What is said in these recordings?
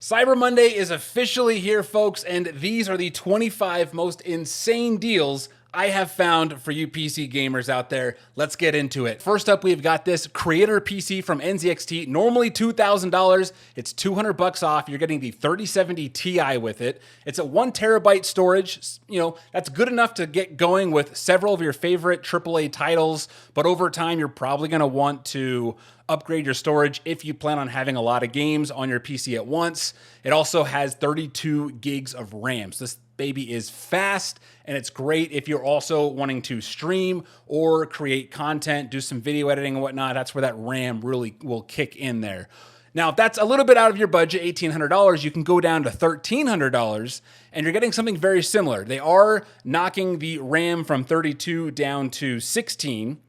Cyber Monday is officially here, folks, and these are the 25 most insane deals I have found for you PC gamers out there. Let's get into it. First up, we've got this creator PC from NZXT, normally $2,000. It's $200 off. You're getting the 3070 Ti with it. It's a 1 terabyte storage. You know, that's good enough to get going with several of your favorite AAA titles, but over time, you're probably going to want to upgrade your storage if you plan on having a lot of games on your PC at once. It also has 32 gigs of RAM. So this baby is fast, and it's great if you're also wanting to stream or create content, do some video editing and whatnot. That's where that RAM really will kick in there. Now, if that's a little bit out of your budget, $1,800, you can go down to $1,300, and you're getting something very similar. They are knocking the RAM from 32 down to 16,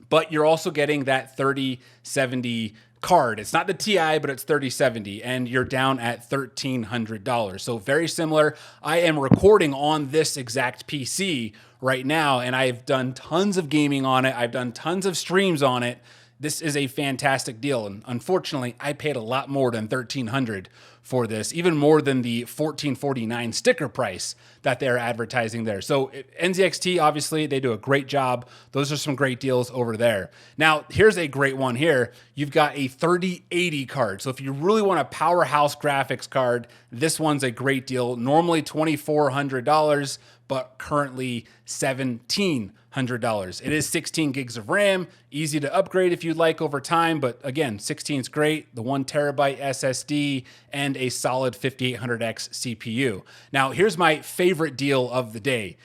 but you're also getting that 3070 card. It's not the Ti, but it's 3070, and you're down at $1,300. So very similar. I am recording on this exact PC right now, and I've done tons of gaming on it. I've done tons of streams on it. This is a fantastic deal, and unfortunately, I paid a lot more than $1,300 for this, even more than the $1,449 sticker price that they're advertising there. So NZXT, obviously, they do a great job. Those are some great deals over there. Now, here's a great one here. You've got a 3080 card. So if you really want a powerhouse graphics card, this one's a great deal. Normally $2,400, but currently $1,700. It is 16 gigs of RAM, easy to upgrade if you'd like over time, but again, 16 is great, the 1 terabyte SSD, and a solid 5800X CPU. Now, here's my favorite deal of the day.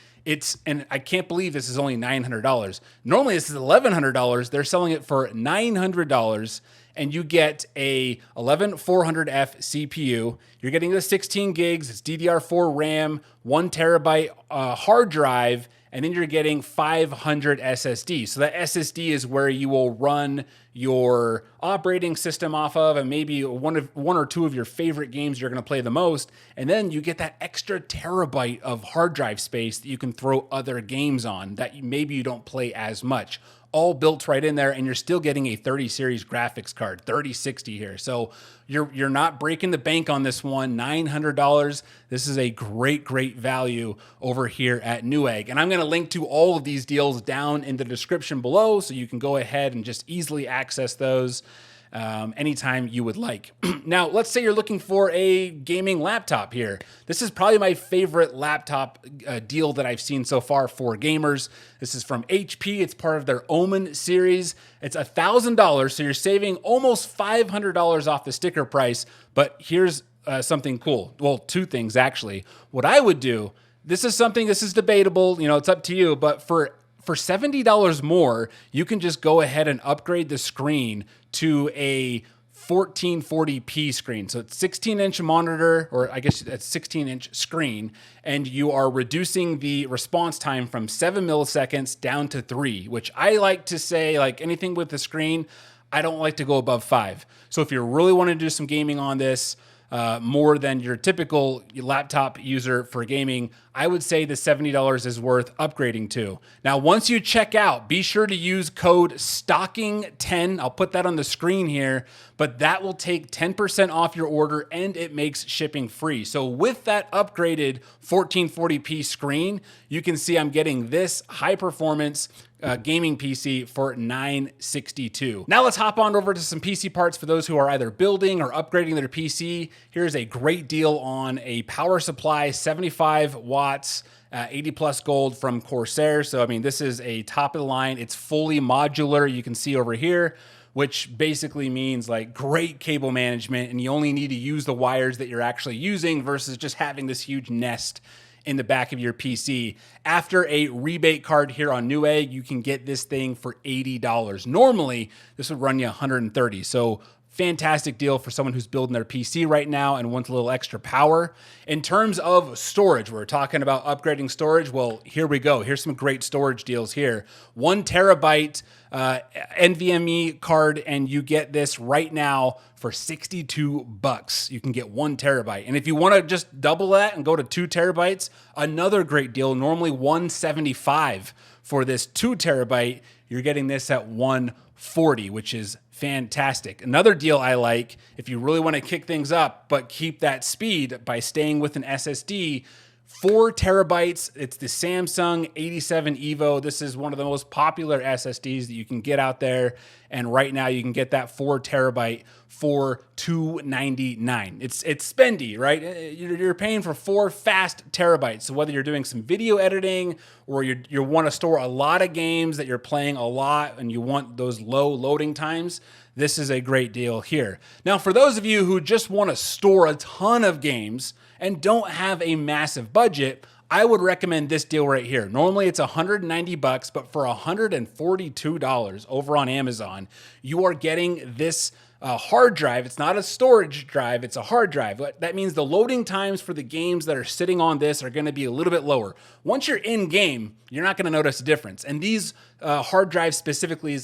And I can't believe this is only $900. Normally this is $1,100. They're selling it for $900. And you get a 11400F CPU. You're getting the 16 gigs, it's DDR4 RAM, 1 terabyte hard drive, and then you're getting 500 SSD. So that SSD is where you will run your operating system off of, and maybe one or two of your favorite games you're going to play the most. And then you get that extra terabyte of hard drive space that you can throw other games on that maybe you don't play as much. All built right in there, and you're still getting a 30 series graphics card, 3060 here. So you're not breaking the bank on this one, $900. This is a great value over here at Newegg. And I'm gonna link to all of these deals down in the description below, so you can go ahead and just easily access those anytime you would like. Now, let's say you're looking for a gaming laptop here. This is probably my favorite laptop deal that I've seen so far for gamers. This is from HP. It's part of their Omen series. It's $1,000, so you're saving almost $500 off the sticker price. But here's something cool. Well, two things actually. What I would do, this is debatable, you know, it's up to you, but for $70 more, you can just go ahead and upgrade the screen to a 1440p screen. So it's 16-inch monitor, or I guess it's 16-inch screen, and you are reducing the response time from 7 milliseconds down to 3, which I like to say, like anything with the screen, I don't like to go above 5. So if you're really wanting to do some gaming on this, more than your typical laptop user for gaming, I would say the $70 is worth upgrading to. Now, once you check out, be sure to use code STOCKING10. I'll put that on the screen here, but that will take 10% off your order, and it makes shipping free. So with that upgraded 1440p screen, you can see I'm getting this high performance gaming PC for $962. Now let's hop on over to some PC parts for those who are either building or upgrading their PC. Here's a great deal on a power supply, 75 watts, 80 plus gold from Corsair. So, I mean, this is a top of the line. It's fully modular. You can see over here, which basically means like great cable management, and you only need to use the wires that you're actually using versus just having this huge nest in the back of your PC. After a rebate card here on Newegg, you can get this thing for $80. Normally, this would run you $130. So fantastic deal for someone who's building their PC right now and wants a little extra power. In terms of storage, we're talking about upgrading storage. Well, here we go. Here's some great storage deals here. 1 terabyte NVMe card, and you get this right now for $62. You can get 1 terabyte. And if you want to just double that and go to 2 terabytes, another great deal, normally $175 for this 2 terabyte. you're getting this at $140, which is fantastic. Another deal I like, if you really want to kick things up but keep that speed by staying with an SSD, 4 terabytes. It's the Samsung 87 EVO. This is one of the most popular SSDs that you can get out there. And right now you can get that 4 terabyte for $299. It's spendy, right? You're paying for 4 fast terabytes. So whether you're doing some video editing or you want to store a lot of games that you're playing a lot and you want those low loading times, this is a great deal here. Now, for those of you who just want to store a ton of games and don't have a massive budget, I would recommend this deal right here. Normally it's $190, but for $142 over on Amazon, you are getting this hard drive. It's not a storage drive, it's a hard drive. That means the loading times for the games that are sitting on this are going to be a little bit lower. Once you're in game, you're not going to notice a difference. And these hard drives specifically,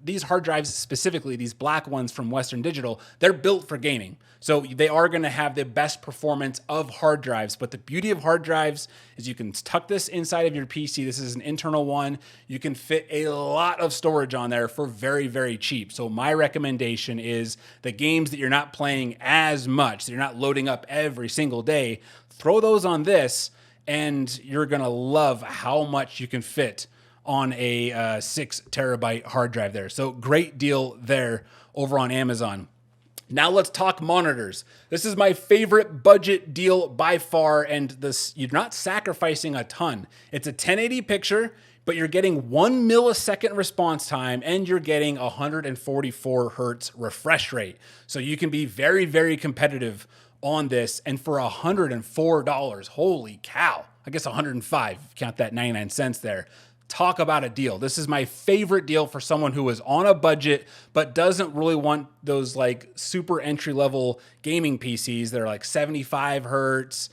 these black ones from Western Digital, they're built for gaming. So they are going to have the best performance of hard drives. But the beauty of hard drives is you can tuck this inside of your PC. This is an internal one. You can fit a lot of storage on there for very, very cheap. So my recommendation is the games that you're not playing as much, that you're not loading up every single day, throw those on this, and you're going to love how much you can fit on a 6 terabyte hard drive there. So great deal there over on Amazon. Now let's talk monitors. This is my favorite budget deal by far, and you're not sacrificing a ton. It's a 1080 picture, but you're getting 1 millisecond response time and you're getting 144 hertz refresh rate. So you can be very, very competitive on this. And for $104, holy cow, I guess 105, count that 99 cents there. Talk about a deal. This is my favorite deal for someone who is on a budget but doesn't really want those like super entry level gaming PCs that are like 75 hertz.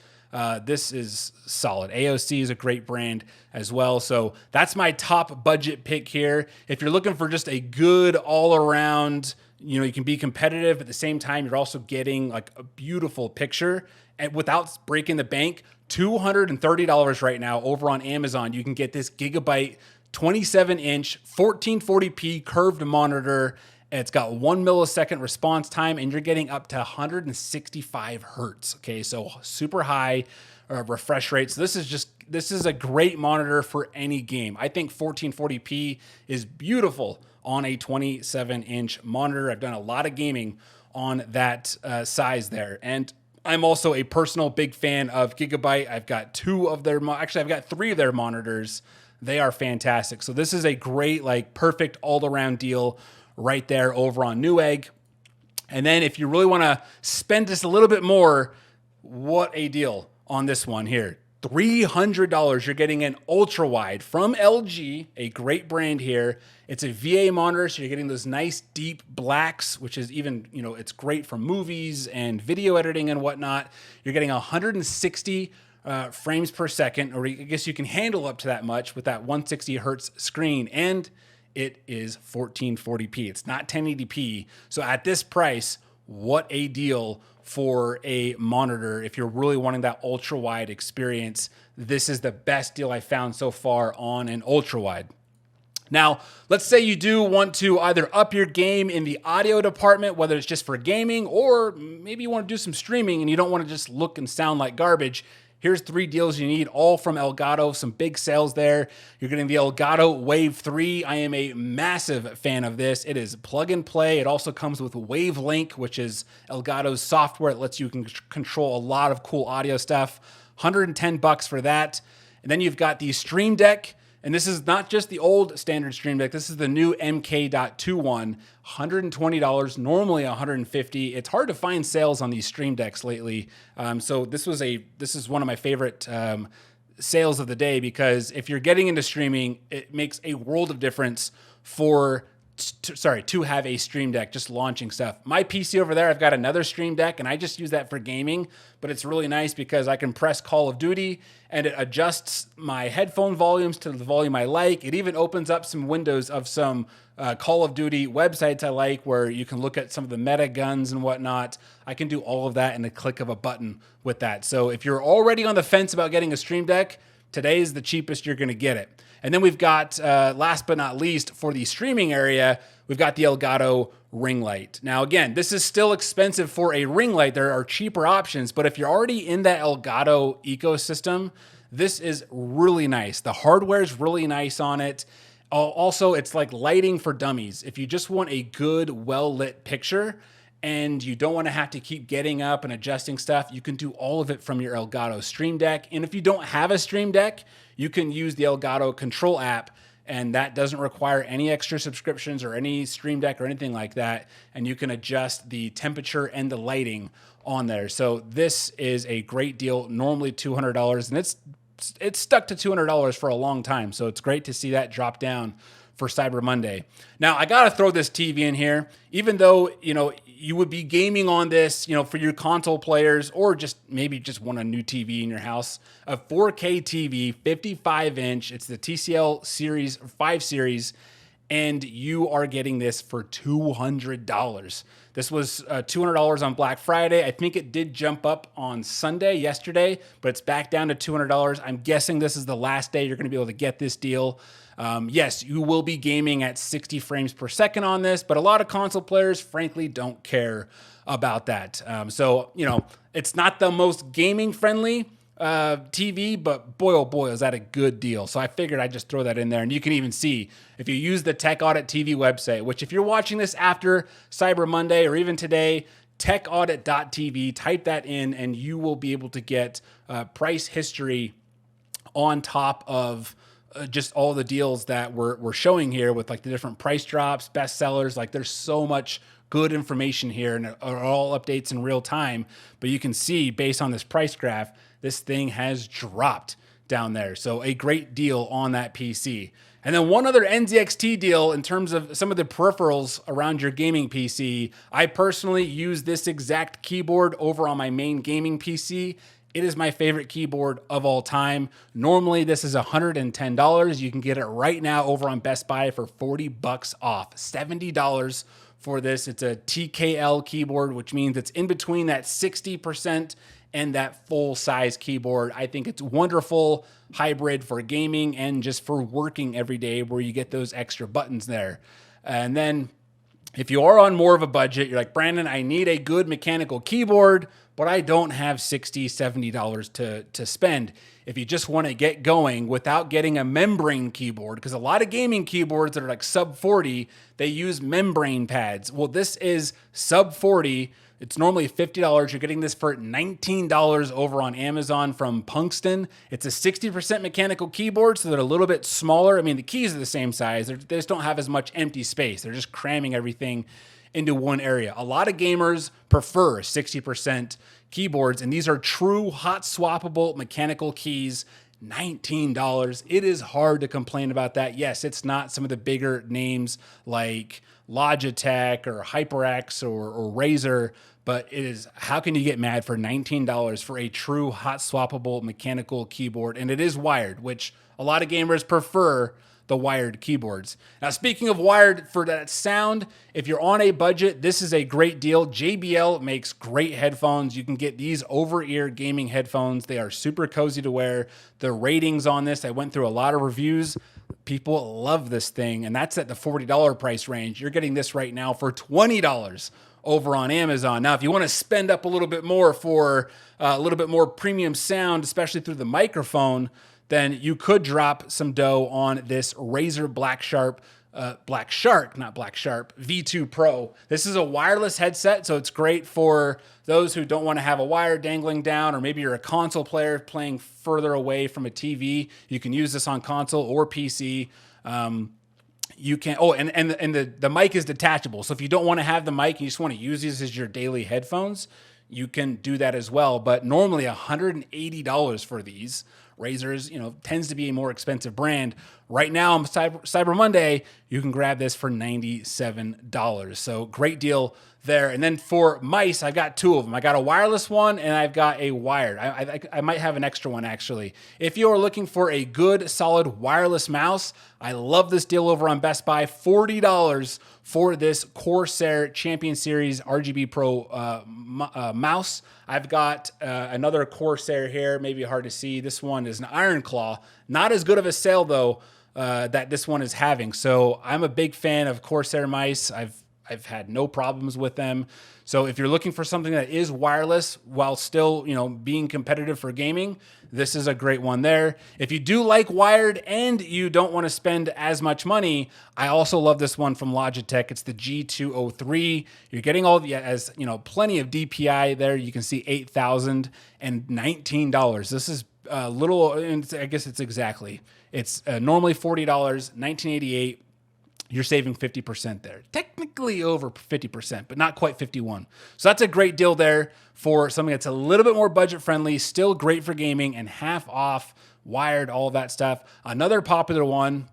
This is solid. AOC is a great brand as well. So that's my top budget pick here. If you're looking for just a good all around, you can be competitive at the same time, you're also getting like a beautiful picture and without breaking the bank. $230 right now over on Amazon. You can get this Gigabyte 27-inch 1440p curved monitor. It's got 1 millisecond response time, and you're getting up to 165 hertz. Okay, so super high refresh rate. So this is a great monitor for any game. I think 1440p is beautiful on a 27-inch monitor. I've done a lot of gaming on that size there, and I'm also a personal big fan of Gigabyte. I've got 3 of their monitors. They are fantastic. So this is a great, like perfect all-around deal right there over on Newegg. And then if you really want to spend just a little bit more, what a deal on this one here. $300, you're getting an ultra wide from LG, a great brand here. It's a VA monitor, so you're getting those nice deep blacks, which is even, it's great for movies and video editing and whatnot. You're getting 160 frames per second, or I guess you can handle up to that much with that 160 hertz screen, and it is 1440p. It's not 1080p. So at this price, what a deal for a monitor. If you're really wanting that ultra wide experience, this is the best deal I found so far on an ultra wide. Now, let's say you do want to either up your game in the audio department, whether it's just for gaming, or maybe you want to do some streaming and you don't want to just look and sound like garbage. Here's 3 deals you need, all from Elgato, some big sales there. You're getting the Elgato Wave 3. I am a massive fan of this. It is plug and play. It also comes with Wavelink, which is Elgato's software. It lets you control a lot of cool audio stuff. $110 for that. And then you've got the Stream Deck. And this is not just the old standard Stream Deck. This is the new MK.2 $120, normally $150. It's hard to find sales on these Stream Decks lately. So this is one of my favorite sales of the day, because if you're getting into streaming, it makes a world of difference to have a Stream Deck just launching stuff. My PC over there, I've got another Stream Deck, and I just use that for gaming, but it's really nice because I can press Call of Duty and it adjusts my headphone volumes to the volume I like. It even opens up some windows of some Call of Duty websites I like, where you can look at some of the meta guns and whatnot. I can do all of that in the click of a button with that. So if you're already on the fence about getting a Stream Deck, Today is the cheapest you're going to get it. And then we've got, last but not least, for the streaming area, we've got the Elgato ring light. Now, again, this is still expensive for a ring light. There are cheaper options, but if you're already in that Elgato ecosystem, this is really nice. The hardware is really nice on it. Also, it's like lighting for dummies. If you just want a good, well-lit picture and you don't want to have to keep getting up and adjusting stuff, you can do all of it from your Elgato Stream Deck. And if you don't have a Stream Deck, you can use the Elgato Control app, and that doesn't require any extra subscriptions or any Stream Deck or anything like that. And you can adjust the temperature and the lighting on there. So this is a great deal, normally $200, and it's stuck to $200 for a long time. So it's great to see that drop down for Cyber Monday. Now, I got to throw this TV in here, even though, you would be gaming on this, for your console players, or just maybe just want a new TV in your house. A 4K TV, 55-inch. It's the TCL Series 5 Series, and you are getting this for $200. This was $200 on Black Friday. I think it did jump up on yesterday, but it's back down to $200. I'm guessing this is the last day you're going to be able to get this deal. Yes, you will be gaming at 60 frames per second on this, but a lot of console players, frankly, don't care about that. So, it's not the most gaming friendly TV, but boy, oh boy, is that a good deal. So I figured I'd just throw that in there. And you can even see if you use the Tech Audit TV website, which if you're watching this after Cyber Monday or even today, techaudit.tv, type that in and you will be able to get price history on top of just all the deals that we're showing here with like the different price drops, best sellers. Like there's so much good information here and are all updates in real time. But you can see based on this price graph, this thing has dropped down there. So a great deal on that PC. And then one other NZXT deal in terms of some of the peripherals around your gaming PC. I personally use this exact keyboard over on my main gaming PC. It is my favorite keyboard of all time. Normally, this is $110. You can get it right now over on Best Buy for $40 off. $70 for this. It's a TKL keyboard, which means it's in between that 60% and that full-size keyboard. I think it's wonderful hybrid for gaming and just for working every day where you get those extra buttons there. And then if you are on more of a budget, you're like, Brandon, I need a good mechanical keyboard, but I don't have $60, $70 to spend. If you just want to get going without getting a membrane keyboard, because a lot of gaming keyboards that are like sub 40, they use membrane pads. Well, this is sub 40. It's normally $50. You're getting this for $19 over on Amazon from Punxton. It's a 60% mechanical keyboard, so they're a little bit smaller. I mean, the keys are the same size. They just don't have as much empty space. They're just cramming everything into one area. A lot of gamers prefer 60% keyboards, and these are true hot swappable mechanical keys. $19. It is hard to complain about that. Yes, it's not some of the bigger names like Logitech or HyperX or Razer, but it is, how can you get mad for $19 for a true hot swappable mechanical keyboard? And it is wired, which a lot of gamers prefer the wired keyboards. Now, speaking of wired for that sound, if you're on a budget, this is a great deal. JBL makes great headphones. You can get these over-ear gaming headphones. They are super cozy to wear. The ratings on this, I went through a lot of reviews. People love this thing, and that's at the $40 price range. You're getting this right now for $20 over on Amazon. Now, if you want to spend up a little bit more for a little bit more premium sound, especially through the microphone, then you could drop some dough on this Razer Black Shark V2 Pro. This is a wireless headset, so it's great for those who don't want to have a wire dangling down, or maybe you're a console player playing further away from a TV. You can use this on console or PC. You can, the mic is detachable. So if you don't want to have the mic, you just want to use these as your daily headphones, you can do that as well. But normally $180 for these. Razer's, tends to be a more expensive brand. Right now on Cyber Monday, you can grab this for $97. So great deal there. And then for mice, I've got two of them. I got a wireless one and I've got a wired. I might have an extra one actually. If you are looking for a good, solid wireless mouse, I love this deal over on Best Buy. $40 for this Corsair Champion Series RGB Pro mouse. I've got another Corsair here, maybe hard to see. This one is an Iron Claw. Not as good of a sale though that this one is having. So I'm a big fan of Corsair mice. I've had no problems with them. So if you're looking for something that is wireless while still, being competitive for gaming, this is a great one there. If you do like wired and you don't want to spend as much money, I also love this one from Logitech. It's the G203. You're getting plenty of DPI there. You can see $8,019. This is a little, I guess it's normally $40, $19.88. You're saving 50% there. Technically over 50%, but not quite 51. So that's a great deal there for something that's a little bit more budget friendly, still great for gaming, and half off, wired, all of that stuff. Another popular one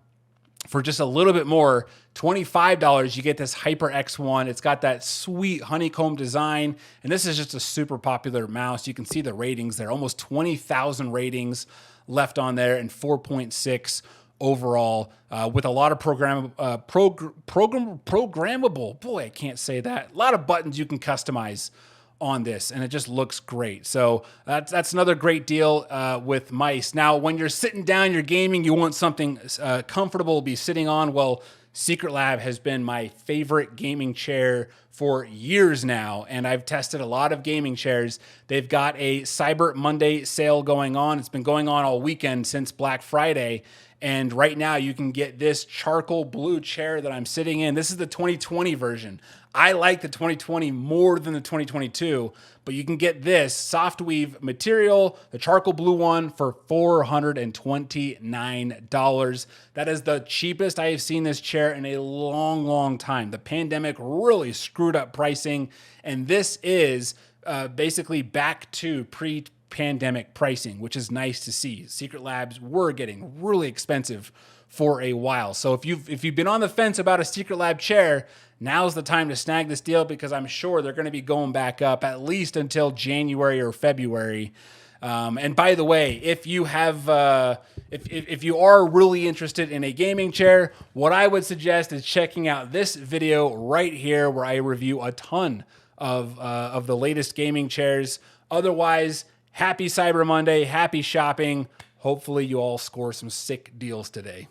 for just a little bit more, $25, you get this Hyper X1. It's got that sweet honeycomb design, and this is just a super popular mouse. You can see the ratings there, almost 20,000 ratings left on there, and 4.6 overall, with a lot of programmable. Boy, I can't say that. A lot of buttons you can customize on this, and it just looks great. So that's another great deal with mice. Now, when you're sitting down, you're gaming, you want something comfortable to be sitting on. Well, Secret Lab has been my favorite gaming chair for years now, and I've tested a lot of gaming chairs. They've got a Cyber Monday sale going on. It's been going on all weekend since Black Friday. And right now you can get this charcoal blue chair that I'm sitting in. This is the 2020 version. I like the 2020 more than the 2022, but you can get this soft weave material, the charcoal blue one, for $429. That is the cheapest I have seen this chair in a long, long time. The pandemic really screwed up pricing, and this is basically back to pre-pandemic pricing, which is nice to see. Secret Labs were getting really expensive for a while. So if you've been on the fence about a Secret Lab chair, now's the time to snag this deal, because I'm sure they're going to be going back up at least until January or February. And by the way, if you have, if you are really interested in a gaming chair, what I would suggest is checking out this video right here, where I review a ton of the latest gaming chairs. Otherwise, happy Cyber Monday, happy shopping. Hopefully you all score some sick deals today.